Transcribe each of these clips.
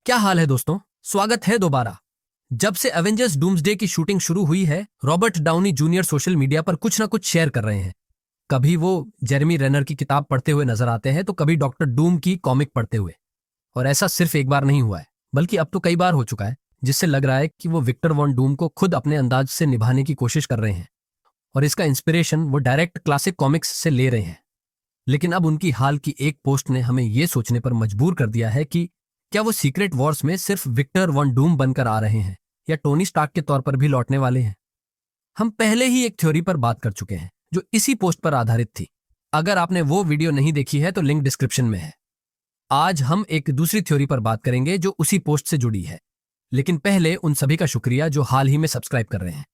क्या हाल है दोस्तों। स्वागत है दोबारा। जब से एवेंजर्स डूम्सडे की शूटिंग शुरू हुई है, Robert Downey junior social media पर कुछ ना कुछ शेयर कर रहे हैं। कभी वो जेरेमी रेनर की किताब पढ़ते हुए नजर आते हैं तो कभी डॉक्टर डूम की कॉमिक पढ़ते हुए। और ऐसा सिर्फ एक बार नहीं हुआ है, बल्कि अब तो कई बार हो चुका है, जिससे लग रहा है कि वो विक्टर वॉन डूम को खुद अपने अंदाज से निभाने की कोशिश कर रहे हैं और इसका इंस्पिरेशन वो डायरेक्ट क्लासिक कॉमिक्स से ले रहे हैं। लेकिन अब उनकी हाल की एक पोस्ट ने हमें ये सोचने पर मजबूर कर दिया है कि क्या वो सीक्रेट वॉर्स में सिर्फ विक्टर वन डूम बनकर आ रहे हैं या टोनी स्टार्क के तौर पर भी लौटने वाले हैं। हम पहले ही एक थ्योरी पर बात कर चुके हैं जो इसी पोस्ट पर आधारित थी। अगर आपने वो वीडियो नहीं देखी है तो लिंक डिस्क्रिप्शन में है। आज हम एक दूसरी थ्योरी पर बात करेंगे जो उसी पोस्ट से जुड़ी है। लेकिन पहले उन सभी का शुक्रिया जो हाल ही में सब्सक्राइब कर रहे हैं।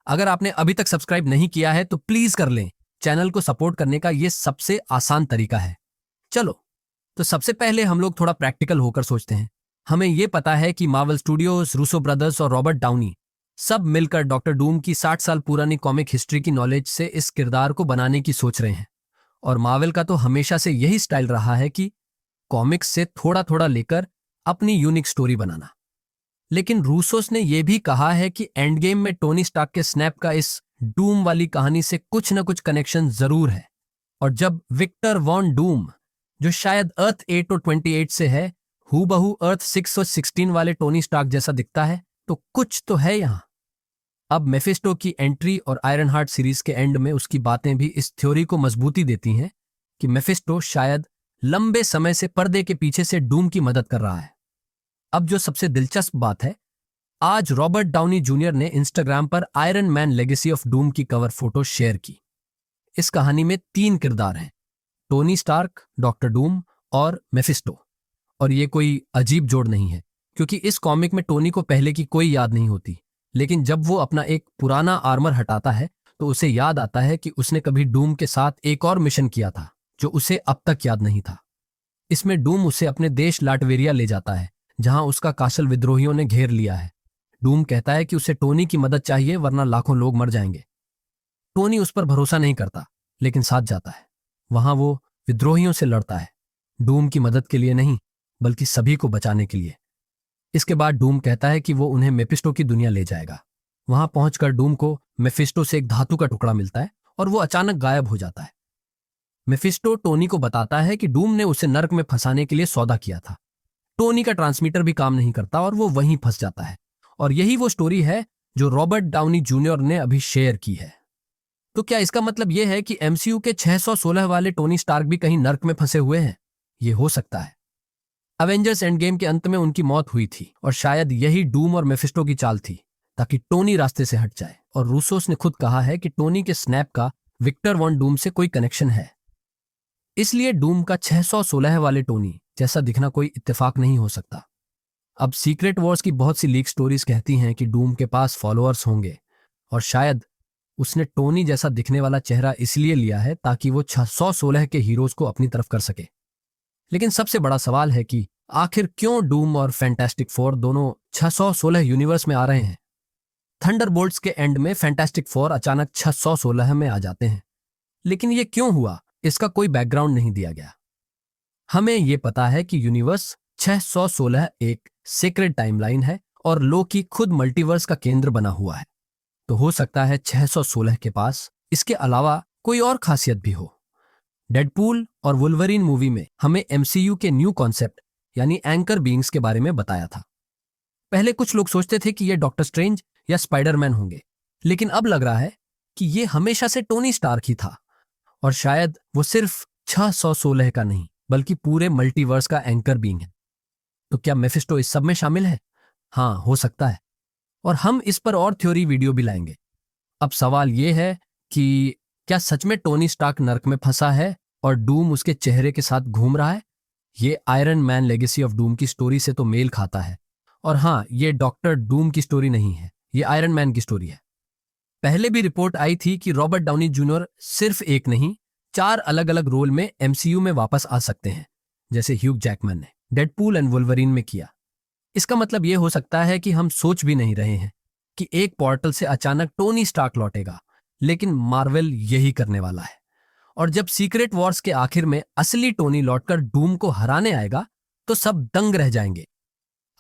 अगर आपने अभी तक सब्सक्राइब नहीं किया है तो प्लीज कर लें। चैनल को सपोर्ट करने का ये सबसे आसान तरीका है। चलो, तो सबसे पहले हम लोग थोड़ा प्रैक्टिकल होकर सोचते हैं। हमें यह पता है कि मार्वल स्टूडियोज, रूसो ब्रदर्स और रॉबर्ट डाउनी सब मिलकर डॉक्टर डूम की 60 साल पुरानी कॉमिक हिस्ट्री की नॉलेज से इस किरदार को बनाने की सोच रहे हैं। और मार्वल का तो हमेशा से यही स्टाइल रहा है कि कॉमिक्स से थोड़ा थोड़ा लेकर अपनी यूनिक स्टोरी बनाना। लेकिन रूसोस ने यह भी कहा है कि एंड गेम में टोनी स्टार्क के स्नैप का इस डूम वाली कहानी से कुछ न कुछ कनेक्शन जरूर है। और जब विक्टर वॉन डूम, जो शायद अर्थ 8 और 28 से है, हूबहू अर्थ 6 और 16 वाले टोनी स्टार्क जैसा दिखता है, तो कुछ तो है यहां। अब मेफिस्टो की एंट्री और आयरन हार्ट सीरीज के एंड में उसकी बातें भी इस थ्योरी को मजबूती देती हैं कि मेफिस्टो शायद लंबे समय से पर्दे के पीछे से डूम की मदद कर रहा है। अब जो सबसे दिलचस्प बात है, आज रॉबर्ट डाउनी जूनियर ने इंस्टाग्राम पर iron man legacy of doom की कवर फोटो शेयर की। इस कहानी में 3 किरदार हैं, टोनी स्टार्क, डॉक्टर डूम और मेफिस्टो। और ये कोई अजीब जोड़ नहीं है, क्योंकि इस कॉमिक में टोनी को पहले की कोई याद नहीं होती। लेकिन जब वो अपना एक पुराना आर्मर हटाता है तो उसे याद आता है कि उसने कभी डूम के साथ एक और मिशन किया था जो उसे अब तक याद नहीं था। इसमें डूम उसे अपने देश लाटवेरिया ले जाता है, जहां उसका कासल विद्रोहियों ने घेर लिया है। डूम कहता है कि उसे टोनी की मदद चाहिए वरना लाखों लोग मर जाएंगे। टोनी उस पर भरोसा नहीं करता, लेकिन साथ जाता है। वहां वो विद्रोहियों से लड़ता है, डूम की मदद के लिए नहीं, बल्कि सभी को बचाने के लिए। इसके बाद डूम कहता है कि वो उन्हें मेफिस्टो की दुनिया ले जाएगा। वहां पहुंचकर डूम को मेफिस्टो से एक धातु का टुकड़ा मिलता है और वो अचानक गायब हो जाता है। मेफिस्टो टोनी को बताता है कि डूम ने उसे नर्क में फंसाने के लिए सौदा किया था। टोनी का ट्रांसमीटर भी काम नहीं करता और वो वहीं फंस जाता है। और यही वो स्टोरी है जो रॉबर्ट डाउनी जूनियर ने अभी शेयर की है। तो क्या इसका मतलब यह है कि एमसीयू के 616 वाले टोनी स्टार्क भी कहीं नर्क में फंसे हुए हैं? ये हो सकता है। अवेंजर्स एंड गेम के अंत में उनकी मौत हुई थी और शायद यही डूम और मेफिस्टो की चाल थी, ताकि टोनी रास्ते से हट जाए। और रूसोस ने खुद कहा है कि टोनी के स्नैप का विक्टर वॉन डूम से कोई कनेक्शन है। इसलिए डूम का 616 वाले टोनी जैसा दिखना कोई इत्तेफाक नहीं हो सकता। अब सीक्रेट वॉर्स की बहुत सी लीक स्टोरीज कहती हैं कि डूम के पास फॉलोअर्स होंगे और शायद उसने टोनी जैसा दिखने वाला चेहरा इसलिए लिया है ताकि वो 616 के हीरोज को अपनी तरफ कर सके। लेकिन सबसे बड़ा सवाल है कि आखिर क्यों डूम और फैंटास्टिक फोर दोनों 616 यूनिवर्स में आ रहे हैं। थंडरबोल्ट्स के एंड में फैंटास्टिक फोर अचानक 616 में आ जाते हैं, लेकिन ये क्यों हुआ, इसका कोई बैकग्राउंड नहीं दिया गया। हमें यह पता है कि यूनिवर्स 616 एक सीक्रेट टाइमलाइन है और लोकी खुद मल्टीवर्स का केंद्र बना हुआ है। तो हो सकता है 616 के पास इसके अलावा कोई और खासियत भी हो। डेडपूल और वुल्वरीन मूवी में हमें एमसीयू के न्यू कॉन्सेप्ट यानी एंकर बीइंग्स के बारे में बताया था। पहले कुछ लोग सोचते थे कि ये डॉक्टर स्ट्रेंज या स्पाइडरमैन होंगे, लेकिन अब लग रहा है कि ये हमेशा से टोनी स्टार्क ही था। और शायद वो सिर्फ 616 का नहीं, बल्कि पूरे मल्टीवर्स का एंकर बीइंग है। तो क्या मेफिस्टो इस सब में शामिल है? हाँ, हो सकता है। और हम इस पर और थ्योरी वीडियो भी लाएंगे। अब सवाल यह है कि क्या सच में टोनी स्टार्क नर्क में फंसा है और डूम उसके चेहरे के साथ घूम रहा है? ये iron man legacy of doom की स्टोरी से तो मेल खाता है। और हाँ, ये डॉक्टर डूम की स्टोरी नहीं है, ये आयरन मैन की स्टोरी है। पहले भी रिपोर्ट आई थी कि रॉबर्ट डाउनी जूनियर सिर्फ एक नहीं, 4 अलग अलग रोल में एमसीयू में वापस आ सकते हैं, जैसे ह्यूग जैकमैन ने डेडपूल एंड वुल्वरीन में किया। इसका मतलब यह हो सकता है कि हम सोच भी नहीं रहे हैं कि एक पोर्टल से अचानक टोनी स्टार्क लौटेगा, लेकिन मार्वल यही करने वाला है। और जब सीक्रेट वॉर्स के आखिर में असली टोनी लौटकर डूम को हराने आएगा तो सब दंग रह जाएंगे।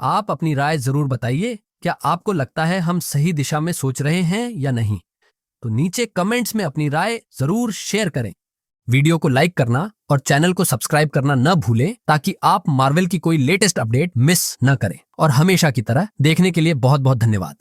आप अपनी राय जरूर बताइए, क्या आपको लगता है हम सही दिशा में सोच रहे हैं या नहीं? तो नीचे कमेंट्स में अपनी राय जरूर शेयर करें। वीडियो को लाइक करना और चैनल को सब्सक्राइब करना न भूलें, ताकि आप मार्वल की कोई लेटेस्ट अपडेट मिस न करें। और हमेशा की तरह देखने के लिए बहुत बहुत धन्यवाद।